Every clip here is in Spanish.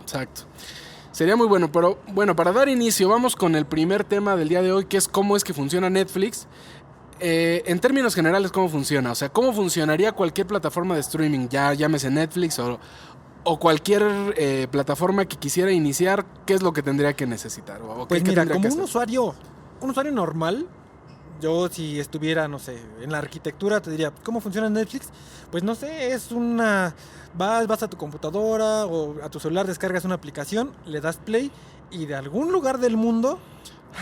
Exacto. Sería muy bueno, pero bueno, para dar inicio, vamos con el primer tema del día de hoy, que es cómo es que funciona Netflix. En términos generales, ¿cómo funciona? O sea, ¿cómo funcionaría cualquier plataforma de streaming? Ya llámese Netflix o cualquier plataforma que quisiera iniciar, ¿qué es lo que tendría que necesitar? ¿O Pues qué mira, tendría que como hacer? un usuario normal, yo si estuviera, no sé, en la arquitectura, te diría, ¿cómo funciona Netflix? Pues no sé, es una... vas a tu computadora o a tu celular, descargas una aplicación, le das play y de algún lugar del mundo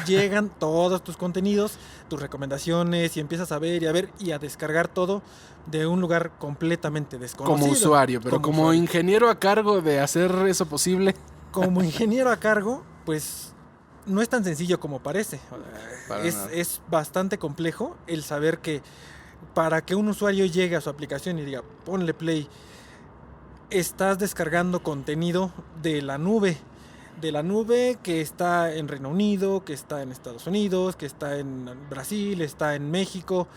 llegan todos tus contenidos, tus recomendaciones y empiezas a ver y a ver y a descargar todo de un lugar completamente Como desconocido. usuario, pero Como como usuario. ingeniero a cargo de hacer eso posible, Como ingeniero a cargo, pues no es tan sencillo como parece. para nada. Es bastante complejo el saber que para que un usuario llegue a su aplicación y diga, ponle play, estás descargando contenido de la nube que está en Reino Unido, que está en Estados Unidos, que está en Brasil, está en México,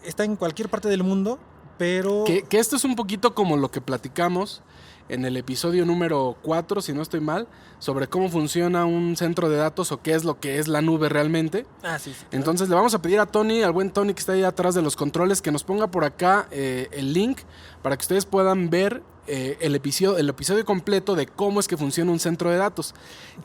está en cualquier parte del mundo, pero Que esto es un poquito como lo que platicamos en el episodio número 4, si no estoy mal, sobre cómo funciona un centro de datos o qué es lo que es la nube realmente. sí, sí, claro. Entonces le vamos a pedir a Tony, al buen Tony que está ahí atrás de los controles, que nos ponga por acá el link para que ustedes puedan ver el episodio completo de cómo es que funciona un centro de datos.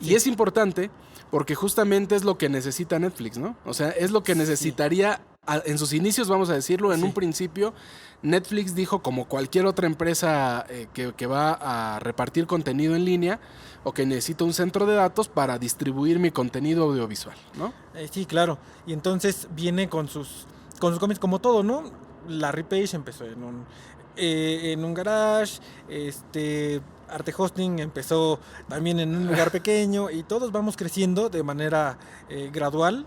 Sí. Y es importante porque justamente es lo que necesita Netflix, ¿no? O sea, es lo que necesitaría en sus inicios, vamos a decirlo, en Sí. un principio. Netflix dijo, como cualquier otra empresa que va a repartir contenido en línea, o que necesita un centro de datos para distribuir mi contenido audiovisual, ¿no? Sí, claro. Y entonces viene con sus cómics como todo, ¿no? Larry Page empezó en un garage, Arte Hosting empezó también en un lugar pequeño y todos vamos creciendo de manera gradual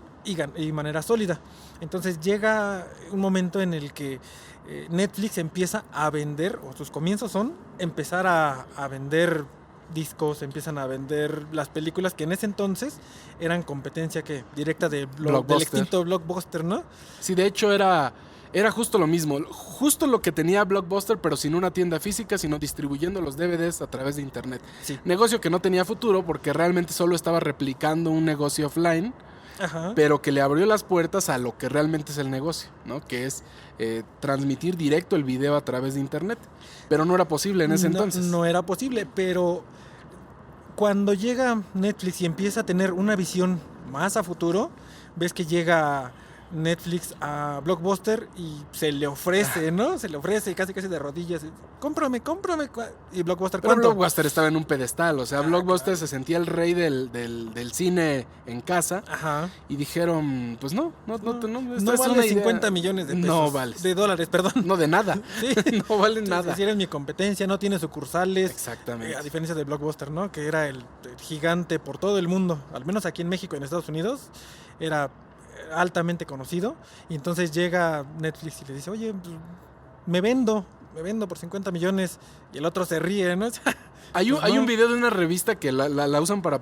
y manera sólida. Entonces llega un momento en el que Netflix empieza a vender, o sus comienzos son empezar a vender discos, empiezan a vender las películas que en ese entonces eran competencia que directa del extinto Blockbuster, ¿no? Sí, de hecho era justo lo mismo, justo lo que tenía Blockbuster, pero sin una tienda física, sino distribuyendo los DVDs a través de internet. Sí. Negocio que no tenía futuro porque realmente solo estaba replicando un negocio offline, Ajá. pero que le abrió las puertas a lo que realmente es el negocio, ¿no? Que es transmitir directo el video a través de internet. Pero no era posible en ese entonces. No era posible, pero cuando llega Netflix y empieza a tener una visión más a futuro, ves que llega Netflix a Blockbuster y se le ofrece, ¿no? Se le ofrece casi de rodillas. Cómprame. Y Blockbuster, Pero ¿cuánto? Blockbuster estaba en un pedestal, o sea, Blockbuster Claro. se sentía el rey del cine en casa. Ajá. Y dijeron, pues no, esta No es vale una 50 idea. millones de pesos. No vales. De dólares, perdón. No, de nada. Sí. No vale nada. Si eres mi competencia, no tiene sucursales. Exactamente. A diferencia de Blockbuster, ¿no? Que era el gigante por todo el mundo. Al menos aquí en México y en Estados Unidos. Era altamente conocido. Y entonces llega Netflix y le dice, oye, pues, me vendo por 50 millones. Y el otro se ríe, ¿no? Hay Pues no. un video de una revista que la usan para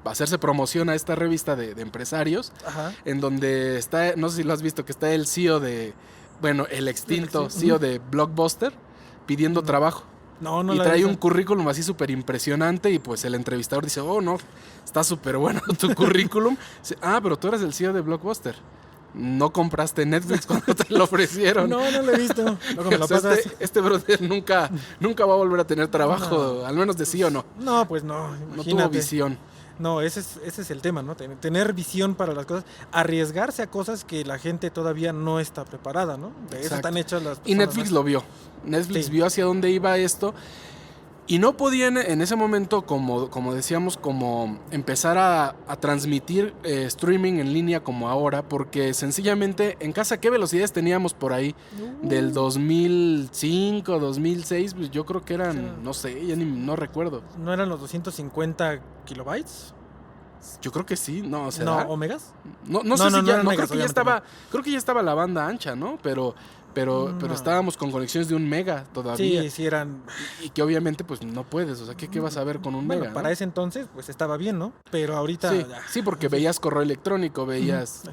hacerse promoción a esta revista de empresarios. Ajá. En donde está, no sé si lo has visto, que está el CEO el extinto CEO de Blockbuster pidiendo trabajo. No, no y la trae he un visto. currículum así súper impresionante y pues el entrevistador dice, oh no, está súper bueno tu currículum. Dice, pero tú eres el CEO de Blockbuster. No compraste Netflix cuando te lo ofrecieron. No lo he visto. Luego me lo O sea, pasas. este brother nunca va a volver a tener trabajo, al menos de CEO no. No, pues no. No tuvo Imagínate. visión. No, ese es el tema, ¿no? Tener visión para las cosas, arriesgarse a cosas que la gente todavía no está preparada, ¿no? De eso Exacto. están hechas las personas. Y Netflix lo vio. Netflix Sí. vio hacia dónde iba esto. Y no podían en ese momento, como decíamos, como empezar a transmitir streaming en línea como ahora, porque sencillamente en casa, ¿qué velocidades teníamos por ahí? Del 2005, 2006, pues yo creo que eran, Sí. no sé, ya no recuerdo. ¿No eran los 250 kilobytes? Yo creo que sí, no, o sea, No, ¿omegas? no sé si ya, eran no, megas, creo que ya estaba la banda ancha, ¿no? Pero No. estábamos con conexiones de 1 mega todavía. Sí, eran... Y que obviamente pues no puedes, o sea, ¿qué vas a ver con 1 Bueno, mega? para ¿no? ese entonces pues estaba bien, ¿no? Pero ahorita... Sí, ya. sí, porque veías correo electrónico, veías,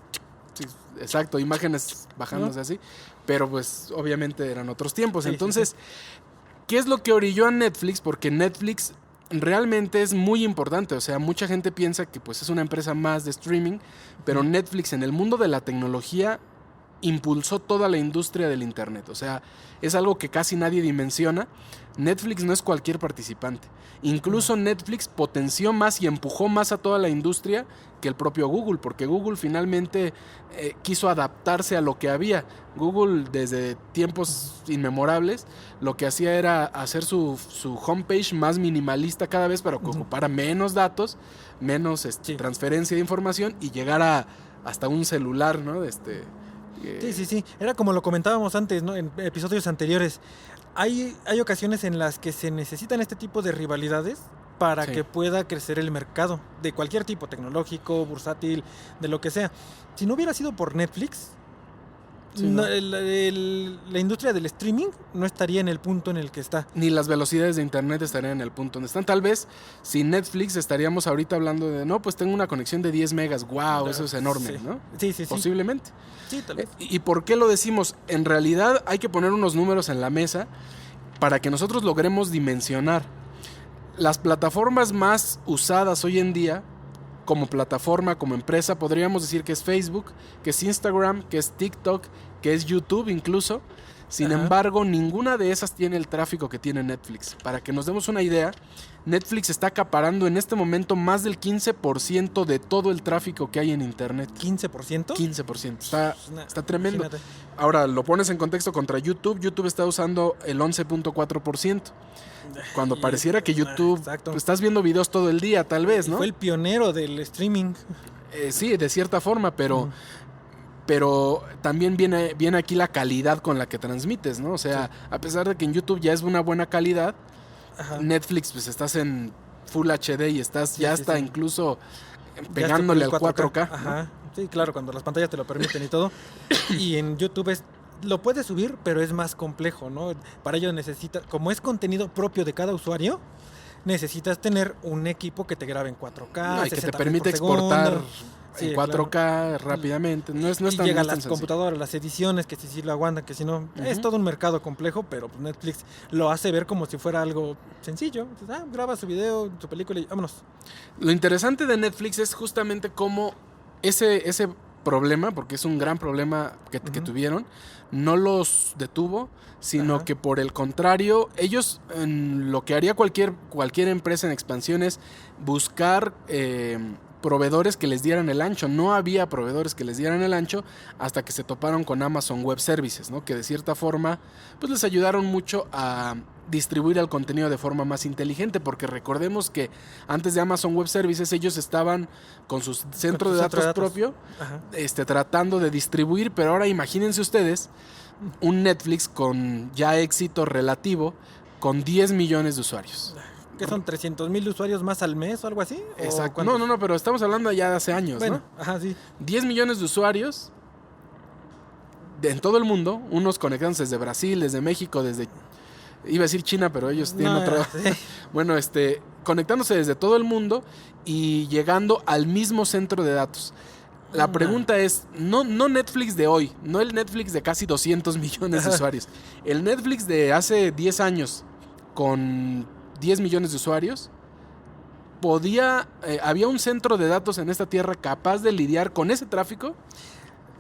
sí, exacto, imágenes bajándose así, pero pues obviamente eran otros tiempos. Sí, Entonces, ¿Qué es lo que orilló a Netflix? Porque Netflix realmente es muy importante. O sea, mucha gente piensa que pues es una empresa más de streaming, pero Netflix en el mundo de la tecnología impulsó toda la industria del internet. O sea, es algo que casi nadie dimensiona. Netflix no es cualquier participante. Incluso Netflix potenció más y empujó más a toda la industria que el propio Google, porque Google finalmente quiso adaptarse a lo que había. Google desde tiempos inmemorables lo que hacía era hacer su homepage más minimalista cada vez para que ocupara menos datos, menos transferencia de información y llegara hasta un celular, ¿no? Sí. Era como lo comentábamos antes, ¿no? En episodios anteriores. Hay ocasiones en las que se necesitan este tipo de rivalidades para que pueda crecer el mercado de cualquier tipo, tecnológico, bursátil, de lo que sea. Si no hubiera sido por Netflix, la industria del streaming no estaría en el punto en el que está. Ni las velocidades de internet estarían en el punto donde están. Tal vez sin Netflix estaríamos ahorita hablando de, no, pues tengo una conexión de 10 megas, wow, eso es enorme, ¿no? Sí. Posiblemente. Sí, tal vez. ¿Y por qué lo decimos? En realidad hay que poner unos números en la mesa para que nosotros logremos dimensionar. Las plataformas más usadas hoy en día, como plataforma, como empresa, podríamos decir que es Facebook, que es Instagram, que es TikTok, que es YouTube incluso. Sin embargo, ninguna de esas tiene el tráfico que tiene Netflix. Para que nos demos una idea, Netflix está acaparando en este momento más del 15% de todo el tráfico que hay en internet. ¿15%? 15%. Está tremendo. Imagínate. Ahora, lo pones en contexto contra YouTube. YouTube está usando el 11.4%. Cuando pareciera que YouTube... Exacto. Estás viendo videos todo el día, tal vez, ¿no? Fue el pionero del streaming. Sí, de cierta forma, pero también viene aquí la calidad con la que transmites, ¿no? O sea, a pesar de que en YouTube ya es una buena calidad, Netflix, pues estás en Full HD y estás incluso pegándole al 4K. Ajá. ¿No? Sí, claro, cuando las pantallas te lo permiten y todo. Y en YouTube lo puedes subir, pero es más complejo, ¿no? Para ello necesitas, como es contenido propio de cada usuario, necesitas tener un equipo que te grabe en 4K, y que te permite exportar en 4K rápidamente. No es y tan llega a tan las sencillo. computadoras, las ediciones, que si lo aguantan, que si no. Es todo un mercado complejo, pero pues Netflix lo hace ver como si fuera algo sencillo. Entonces, graba su video, su película y vámonos. Lo interesante de Netflix es justamente cómo ese problema, porque es un gran problema que tuvieron, no los detuvo, sino que por el contrario, ellos, lo que haría cualquier empresa en expansión es buscar proveedores que les dieran el ancho. No había proveedores que les dieran el ancho hasta que se toparon con Amazon Web Services, ¿no? Que de cierta forma pues les ayudaron mucho a distribuir el contenido de forma más inteligente, porque recordemos que antes de Amazon Web Services ellos estaban con su centro de datos propio, tratando de distribuir, pero ahora imagínense ustedes un Netflix con ya éxito relativo con 10 millones de usuarios. ¿Qué son 300,000 usuarios más al mes o algo así? Exacto. No, pero estamos hablando ya de hace años, bueno, ¿no? Sí. 10 millones de usuarios en todo el mundo, unos conectándose desde Brasil, desde México, iba a decir China, pero ellos tienen otro. Sí. Bueno, conectándose desde todo el mundo y llegando al mismo centro de datos. La pregunta es, no Netflix de hoy, no el Netflix de casi 200 millones de usuarios. El Netflix de hace 10 años con 10 millones de usuarios, había un centro de datos en esta tierra capaz de lidiar con ese tráfico.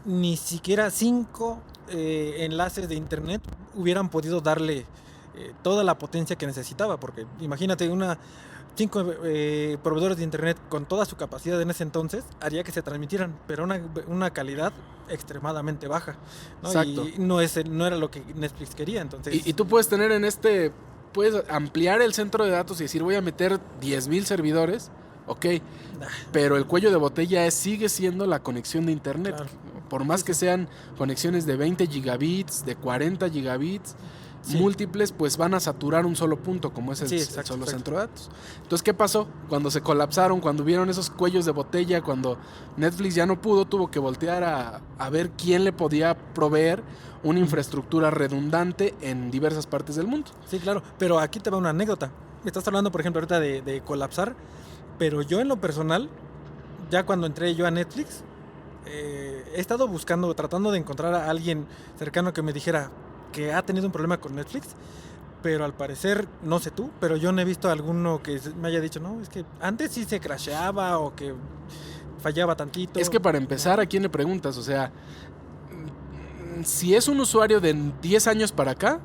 Ni siquiera 5 enlaces de internet hubieran podido darle toda la potencia que necesitaba, porque imagínate 5 proveedores de internet con toda su capacidad en ese entonces haría que se transmitieran, pero una calidad extremadamente baja, ¿no? Exacto. Y no era lo que Netflix quería, entonces. Y tú puedes tener puedes ampliar el centro de datos y decir, voy a meter 10,000 servidores, ok, pero el cuello de botella sigue siendo la conexión de internet. Claro. Por más que sean conexiones de 20 gigabits, de 40 gigabits, múltiples, pues van a saturar un solo punto, como es el solo centro de datos. Entonces, ¿qué pasó? Cuando se colapsaron, cuando vieron esos cuellos de botella, cuando Netflix ya no pudo, tuvo que voltear a ver quién le podía proveer una infraestructura redundante en diversas partes del mundo. Sí, claro, pero aquí te va una anécdota. Me estás hablando, por ejemplo, ahorita de colapsar, pero yo en lo personal, ya cuando entré yo a Netflix, he estado tratando de encontrar a alguien cercano que me dijera que ha tenido un problema con Netflix, Pero al parecer, no sé tú, pero yo no he visto alguno que me haya dicho, no, es que antes sí se crasheaba o que fallaba tantito. Es que para empezar, ¿a quién le preguntas? O sea, si es un usuario de 10 años para acá,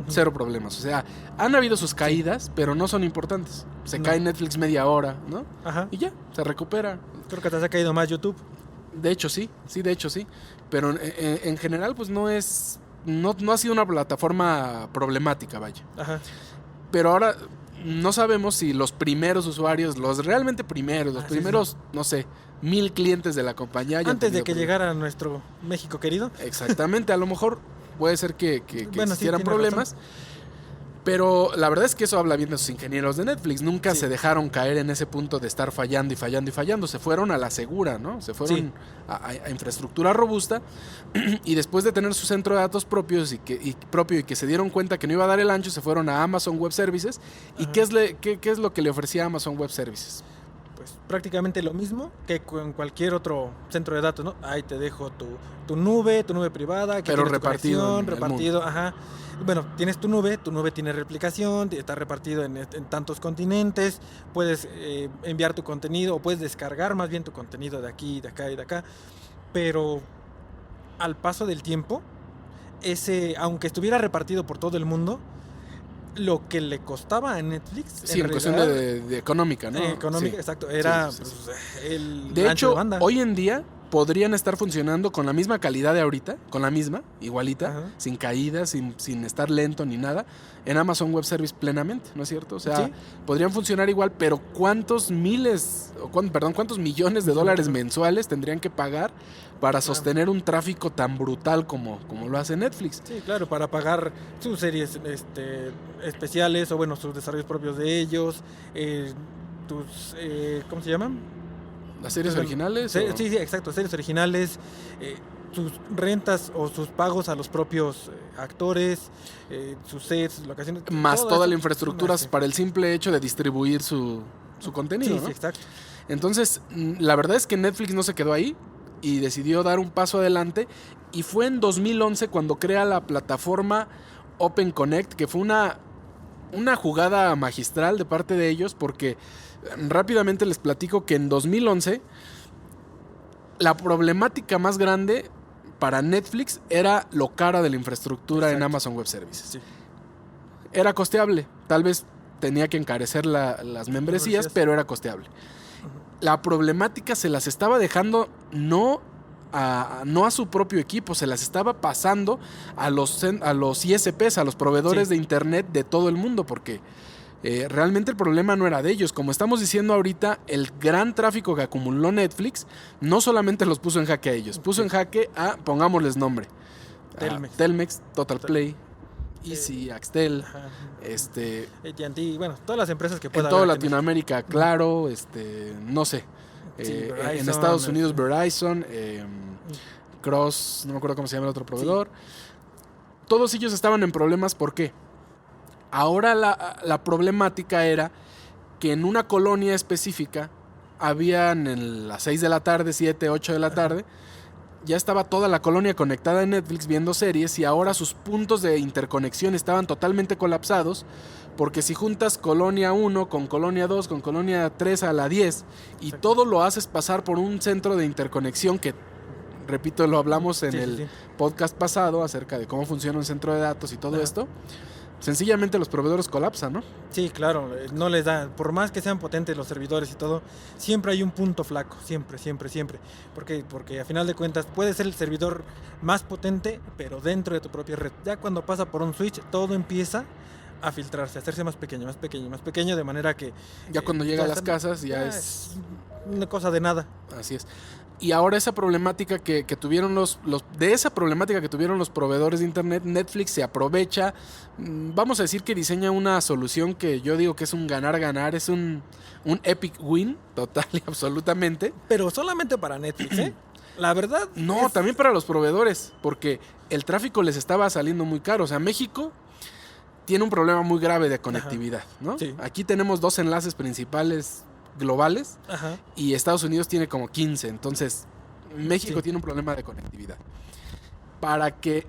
cero problemas. O sea, han habido sus caídas, pero no son importantes. Se cae Netflix media hora, ¿no? Ajá. Y ya, se recupera. Creo que te ha caído más YouTube. De hecho, sí. Pero en general, pues no es... No ha sido una plataforma problemática, vaya. Ajá. Pero ahora no sabemos si los primeros usuarios, los realmente primeros, los primeros, no sé, 1000 clientes de la compañía... Antes de que llegara a nuestro México querido. Exactamente, a lo mejor puede ser que Bueno, existieran sí, problemas. razón. Pero la verdad es que eso habla bien de sus ingenieros de Netflix. Nunca se dejaron caer en ese punto de estar fallando y fallando y fallando. Se fueron a la segura, ¿no? Se fueron a infraestructura robusta. Y después de tener su centro de datos propios y que se dieron cuenta que no iba a dar el ancho, se fueron a Amazon Web Services. ¿Y qué es lo que le ofrecía Amazon Web Services? Pues prácticamente lo mismo que con cualquier otro centro de datos, ¿no? Ahí te dejo tu nube privada, que pero tienes tu conexión, repartido, ajá. Bueno, tienes tu nube tiene replicación, está repartido en tantos continentes, puedes enviar tu contenido o puedes descargar más bien tu contenido de aquí, de acá y de acá, pero al paso del tiempo, aunque estuviera repartido por todo el mundo, lo que le costaba a Netflix... Sí, en cuestión de económica, ¿no? Económica, exacto. Era el de hecho, de banda. Hoy en día podrían estar funcionando con la misma calidad de ahorita, con la misma, igualita, sin caídas, sin estar lento ni nada, en Amazon Web Service plenamente, ¿no es cierto? O sea, podrían funcionar igual, pero ¿cuántos millones de dólares mensuales tendrían que pagar para sostener un tráfico tan brutal como lo hace Netflix? Sí, claro, para pagar sus series especiales o bueno, sus desarrollos propios de ellos, ¿cómo se llaman? ¿Las series originales? Sí, exacto, series originales, sus rentas o sus pagos a los propios actores, sus sets, locaciones. Más toda la infraestructura para el simple hecho de distribuir su contenido, ¿no? Sí, exacto. Entonces, la verdad es que Netflix no se quedó ahí y decidió dar un paso adelante, y fue en 2011 cuando crea la plataforma Open Connect, que fue una jugada magistral de parte de ellos, porque rápidamente les platico que en 2011 la problemática más grande para Netflix era lo cara de la infraestructura en Amazon Web Services. Sí. Era costeable, tal vez tenía que encarecer las membresías, pero era costeable. La problemática se las estaba dejando no a su propio equipo, se las estaba pasando a los ISPs, a los proveedores de internet de todo el mundo, porque realmente el problema no era de ellos. Como estamos diciendo ahorita, el gran tráfico que acumuló Netflix no solamente los puso en jaque a ellos, puso en jaque a, pongámosles nombre, Telmex, TotalPlay, Easy, Axtel, AT&T, bueno, todas las empresas que puedan. En toda Latinoamérica, Claro, no sé. Verizon, en Estados Unidos, Verizon, Cross, no me acuerdo cómo se llama el otro proveedor. Todos ellos estaban en problemas. ¿Por qué? Ahora la problemática era que en una colonia específica habían en las 6 de la tarde, 7, 8 de la tarde, ya estaba toda la colonia conectada en Netflix viendo series, y ahora sus puntos de interconexión estaban totalmente colapsados, porque si juntas colonia 1 con colonia 2 con colonia 3 a la 10 y todo lo haces pasar por un centro de interconexión que, repito, lo hablamos en el podcast pasado acerca de cómo funciona un centro de datos y todo esto, sencillamente los proveedores colapsan, ¿no? Sí, claro, no les da, por más que sean potentes los servidores y todo, siempre hay un punto flaco, siempre. Porque a final de cuentas puede ser el servidor más potente, pero dentro de tu propia red. Ya cuando pasa por un switch, todo empieza a filtrarse, a hacerse más pequeño, de manera que... Ya cuando llega a las casas ya es una cosa de nada. Así es. Y ahora esa problemática que tuvieron de esa problemática que tuvieron los proveedores de internet, Netflix se aprovecha. Vamos a decir que diseña una solución que yo digo que es un ganar-ganar, es un epic win, total y absolutamente. Pero solamente para Netflix, ¿eh? La verdad... No, también para los proveedores, porque el tráfico les estaba saliendo muy caro. O sea, México tiene un problema muy grave de conectividad, ¿no? Sí. Aquí tenemos 2 enlaces principales globales, y Estados Unidos tiene como 15, entonces México tiene un problema de conectividad. Para que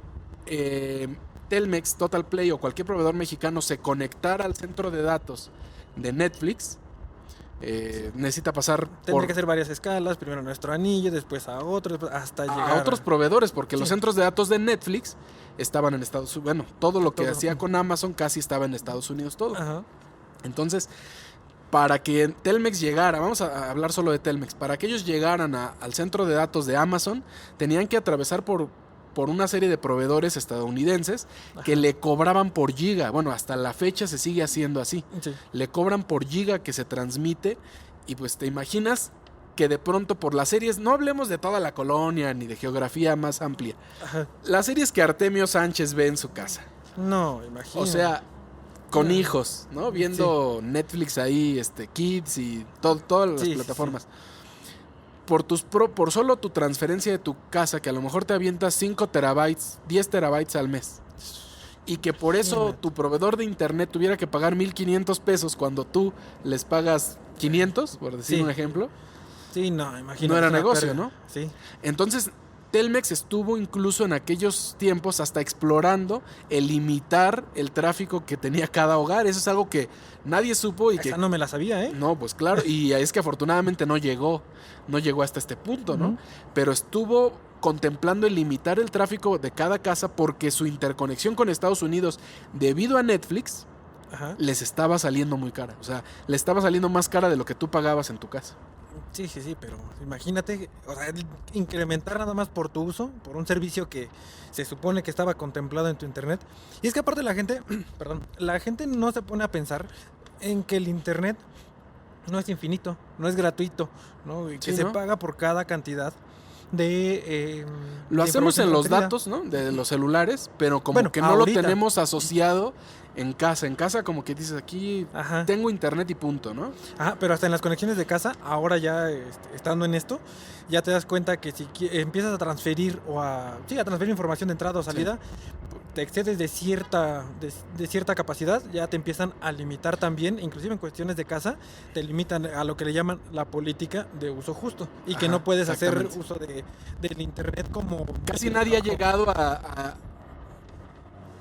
Telmex, Total Play o cualquier proveedor mexicano se conectara al centro de datos de Netflix, necesita pasar Tendría que hacer varias escalas, primero a nuestro anillo, después a otro, después hasta llegar a otros proveedores, porque los Sí. centros de datos de Netflix estaban en Estados Unidos. Bueno, todo lo que Todo. hacía con Amazon casi estaba en Estados Unidos todo. Ajá. Entonces, para que Telmex llegara, vamos a hablar solo de Telmex, para que ellos llegaran al centro de datos de Amazon, tenían que atravesar por una serie de proveedores estadounidenses que Ajá. le cobraban por giga. Bueno, hasta la fecha se sigue haciendo así. Sí. Le cobran por giga que se transmite y pues te imaginas que de pronto por las series, no hablemos de toda la colonia ni de geografía más amplia, Ajá. las series que Artemio Sánchez ve en su casa, No, imagino. o sea, con Ah. hijos, ¿no? Viendo Netflix ahí, Kids y todas las Sí, sí, plataformas. Por solo tu transferencia de tu casa, que a lo mejor te avientas 5 terabytes, 10 terabytes al mes. Y que por eso Imagínate. tu proveedor de internet tuviera que pagar 1,500 pesos cuando tú les pagas 500, por decir Sí. un ejemplo. Sí, no, imagino. No era es una negocio, pérdida. ¿no? Sí. Entonces, Telmex estuvo incluso en aquellos tiempos hasta explorando el limitar el tráfico que tenía cada hogar. Eso es algo que nadie supo y que... Esa no me la sabía, ¿eh? No, pues claro, y es que afortunadamente no llegó hasta este punto, ¿no? Ujú. Pero estuvo contemplando el limitar el tráfico de cada casa porque su interconexión con Estados Unidos, debido a Netflix, Ajá. les estaba saliendo muy cara. O sea, le estaba saliendo más cara de lo que tú pagabas en tu casa. Sí, sí, sí, pero imagínate, o sea, incrementar nada más por tu uso, por un servicio que se supone que estaba contemplado en tu internet. Y es que aparte la gente, perdón, la gente no se pone a pensar en que el internet no es infinito, no es gratuito, ¿no? Y que Sí, se ¿no? paga por cada cantidad de... Lo de hacemos en información los transferida. datos, ¿no? De los celulares, pero como Bueno, que no ahorita. lo tenemos asociado en casa. En casa como que dices, aquí Ajá. tengo internet y punto, ¿no? Ajá, pero hasta en las conexiones de casa, ahora ya estando en esto, ya te das cuenta que si empiezas a transferir a transferir información de entrada o salida, te excedes de cierta capacidad, ya te empiezan a limitar también, inclusive en cuestiones de casa, te limitan a lo que le llaman la política de uso justo y que Ajá, no puedes hacer exactamente. uso del internet como Casi nadie ha llegado a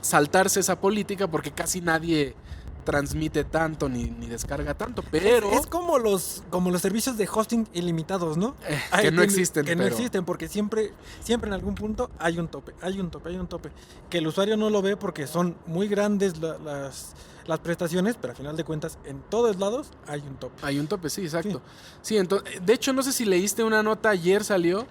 saltarse esa política porque casi nadie transmite tanto ni descarga tanto, pero Es como los servicios de hosting ilimitados, ¿no? que no existen, Que no pero existen porque siempre en algún punto hay un tope. Que el usuario no lo ve porque son muy grandes las prestaciones, pero al final de cuentas en todos lados hay un tope. hay un tope, sí, exacto. Sí, entonces, de hecho no sé si leíste una nota, ayer salió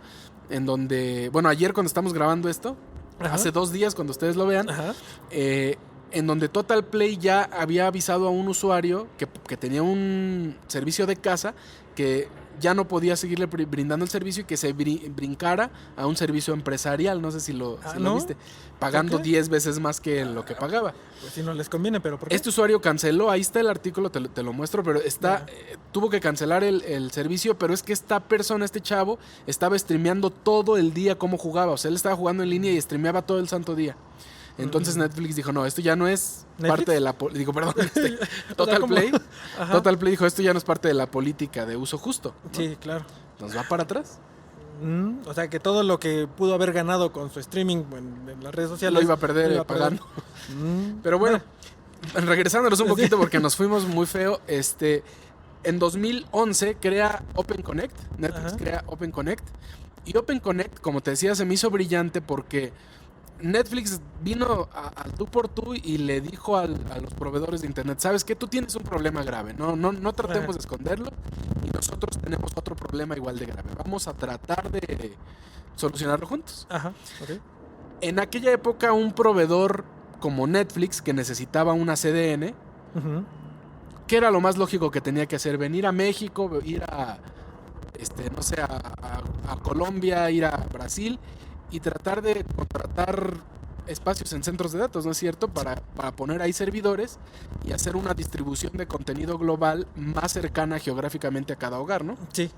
en donde, bueno, ayer cuando estamos grabando esto, Ajá. hace 2 días cuando ustedes lo vean, Ajá. en donde Total Play ya había avisado a un usuario que tenía un servicio de casa que ya no podía seguirle brindando el servicio y que se brincara a un servicio empresarial. No sé si lo ¿no? viste. Pagando ¿Por qué? 10 veces más que lo que pagaba. Pues si no les conviene, pero ¿por qué? Este usuario canceló, ahí está el artículo, te lo muestro, pero tuvo que cancelar el servicio, pero es que esta persona, este chavo, estaba streameando todo el día cómo jugaba. O sea, él estaba jugando en línea y streameaba todo el santo día. Entonces Netflix dijo, no, esto ya no es parte de la... Total ¿cómo? Play. Ajá. Total Play dijo, esto ya no es parte de la política de uso justo, ¿no? Sí, claro. Nos va para atrás. O sea que todo lo que pudo haber ganado con su streaming en las redes sociales Lo iba a perder lo iba a perder. pagando. Pero bueno, regresándonos un poquito porque nos fuimos muy feo. En 2011 crea Open Connect. Netflix Ajá. crea Open Connect. Y Open Connect, como te decía, se me hizo brillante porque Netflix vino al tú por tú y le dijo a los proveedores de internet, ¿sabes qué? Tú tienes un problema grave, no tratemos Ajá. de esconderlo y nosotros tenemos otro problema igual de grave. Vamos a tratar de solucionarlo juntos. Ajá, ok. En aquella época un proveedor como Netflix que necesitaba una CDN, Ujú. ¿qué era lo más lógico que tenía que hacer? Venir a México, ir a no sé, a Colombia, ir a Brasil y tratar de contratar espacios en centros de datos, ¿no es cierto? Para poner ahí servidores y hacer una distribución de contenido global más cercana geográficamente a cada hogar, ¿no? Sí,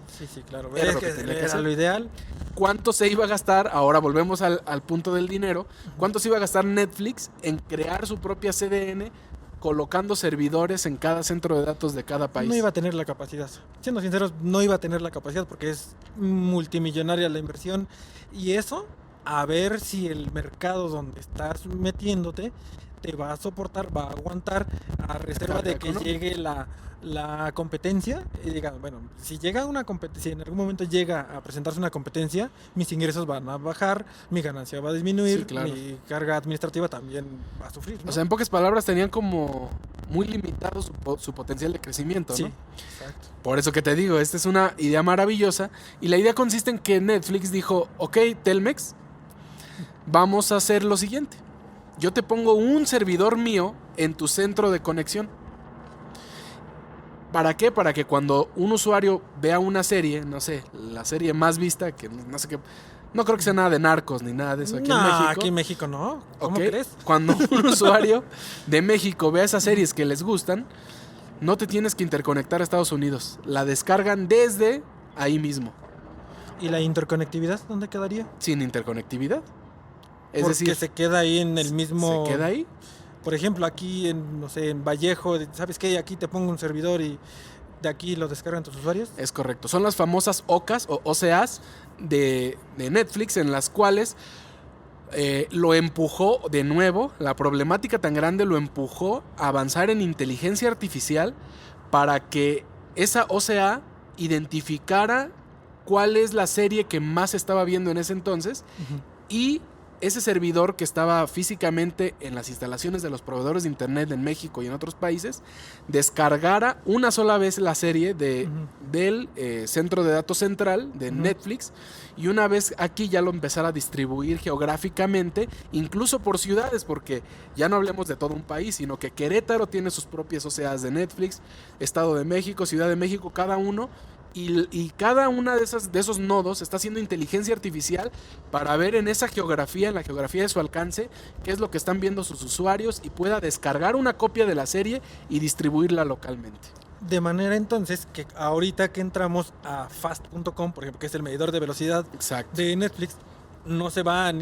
claro. Era Es lo que que tenía que era hacer. lo ideal. ¿Cuánto se iba a gastar? Ahora volvemos al punto del dinero. ¿Cuánto se iba a gastar Netflix en crear su propia CDN, colocando servidores en cada centro de datos de cada país? No iba a tener la capacidad. Siendo sinceros, no iba a tener la capacidad porque es multimillonaria la inversión. Y eso a ver si el mercado donde estás metiéndote te va a soportar, va a aguantar, a reserva Carga de que económica. llegue la competencia y diga, bueno, si llega una competencia, si en algún momento llega a presentarse una competencia, mis ingresos van a bajar, mi ganancia va a Sí, disminuir, claro. mi carga administrativa también va a sufrir, ¿no? O sea, en pocas palabras tenían como muy limitado su potencial de crecimiento, sí, ¿no? exacto. Por eso que te digo, esta es una idea maravillosa. Y la idea consiste en que Netflix dijo, ok, Telmex, vamos a hacer lo siguiente. Yo te pongo un servidor mío en tu centro de conexión. ¿Para qué? Para que cuando un usuario vea una serie, no sé, la serie más vista, que no sé qué, no creo que sea nada de narcos ni nada de eso aquí en No, México. aquí en México no. ¿Cómo ¿Ok? crees? Cuando un usuario de México vea esas series que les gustan, no te tienes que interconectar a Estados Unidos. La descargan desde ahí mismo, ¿Y la interconectividad dónde quedaría? sin interconectividad. Es Porque decir, se queda ahí en el mismo. se queda ahí. Por ejemplo, aquí en, no sé, en Vallejo, ¿sabes qué? Aquí te pongo un servidor y de aquí lo descargan tus usuarios. Es correcto. Son las famosas OCAs o OCAs de Netflix en las cuales lo empujó de nuevo, la problemática tan grande lo empujó a avanzar en inteligencia artificial para que esa OCA identificara cuál es la serie que más estaba viendo en ese entonces Ujú. y ese servidor que estaba físicamente en las instalaciones de los proveedores de internet en México y en otros países, descargara una sola vez la serie Ujú. del centro de datos central de Ujú. Netflix y una vez aquí ya lo empezara a distribuir geográficamente, incluso por ciudades, porque ya no hablemos de todo un país, sino que Querétaro tiene sus propias OCAs de Netflix, Estado de México, Ciudad de México, cada uno. Y cada una de esos nodos está haciendo inteligencia artificial para ver en esa geografía, en la geografía de su alcance, qué es lo que están viendo sus usuarios y pueda descargar una copia de la serie y distribuirla localmente. De manera entonces que ahorita que entramos a fast.com, por ejemplo, que es el medidor de velocidad Exacto. de Netflix, no se va a